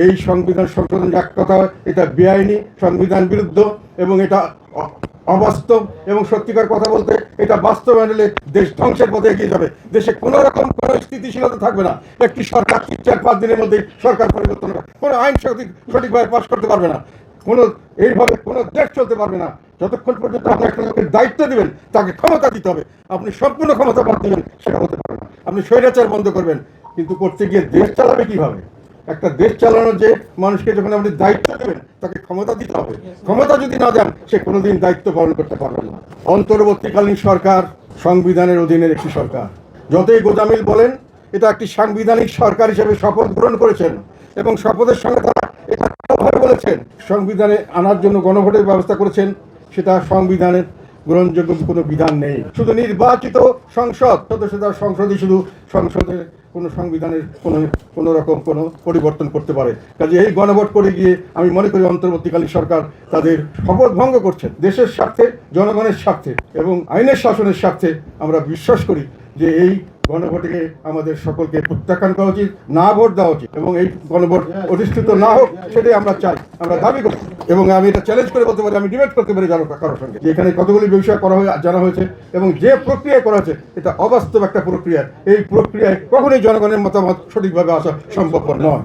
এই সংবিধান সংশোধন এক কথা এটা বেআইনি, সংবিধান বিরুদ্ধ এবং এটা অবাস্তব এবং সত্যিকার কথা বলতে এটা বাস্তবায়ন হলে দেশ ধ্বংসের পথে এগিয়ে যাবে। দেশে কোনো রকম কোনো স্থিতিশীলতা থাকবে না। একটি সরকার 4-5 দিনের মধ্যে সরকার পরিবর্তন হবে, কোনো আইন সঠিকভাবে পাশ করতে পারবে না, কোনো এইভাবে কোনো দেশ চলতে পারবে না। যতক্ষণ পর্যন্ত আপনি একটা লোকের দায়িত্ব দিবেন, তাকে ক্ষমতা দিতে হবে। আপনি সম্পূর্ণ ক্ষমতা বাদ দিবেন, সেটা হতে পারে না। আপনি স্বৈরাচার বন্ধ করবেন, কিন্তু করতে গিয়ে দেশ চালাবে কিভাবে? একটা দেশ চালানোর যে মানুষকে যখন আপনি দায়িত্ব দেবেন, তাকে ক্ষমতা দিতে হবে। ক্ষমতা যদি না দেন, সে কোনোদিন দায়িত্ব পালন করতে পারবে না। অন্তর্বর্তীকালীন সরকার সংবিধানের অধীনের একটি সরকার। যতই গোজামিল বলেন, এটা একটি সাংবিধানিক সরকার হিসেবে শপথ গ্রহণ করেছেন এবং শপথের সঙ্গে তারা এটা ভাবে বলেছেন সংবিধানে আনার জন্য গণভোটের ব্যবস্থা করেছেন। সেটা সংবিধানের গ্রহণযোগ্য কোনো বিধান নেই। শুধু নির্বাচিত সংসদ সদস্যরা সংসদই শুধু সংসদে কোনো সংবিধানের কোনো রকম কোনো পরিবর্তন করতে পারে। কাজে এই গণভোট করে গিয়ে আমি মনে করি অন্তর্বর্তীকালীন সরকার তাদের শপথ ভঙ্গ করছেন। দেশের স্বার্থে, জনগণের স্বার্থে এবং আইনের শাসনের স্বার্থে আমরা বিশ্বাস করি যে এই গণভোটকে আমাদের সকলকে প্রত্যাখ্যান করা উচিত, না ভোট দেওয়া উচিত এবং এই গণভোট অধিষ্ঠিত না হোক, সেটাই আমরা চাই, আমরা দাবি করি। এবং আমি এটা চ্যালেঞ্জ করে বলতে পারি, আমি ডিবেট করতে পারি কারোর সঙ্গে, যে এখানে কতগুলি বিষয় জানা হয়েছে এবং যে প্রক্রিয়া করা হয়েছে এটা অবাস্তব একটা প্রক্রিয়া। এই প্রক্রিয়ায় কখনোই জনগণের মতামত সঠিকভাবে আসা সম্ভবপর নয়।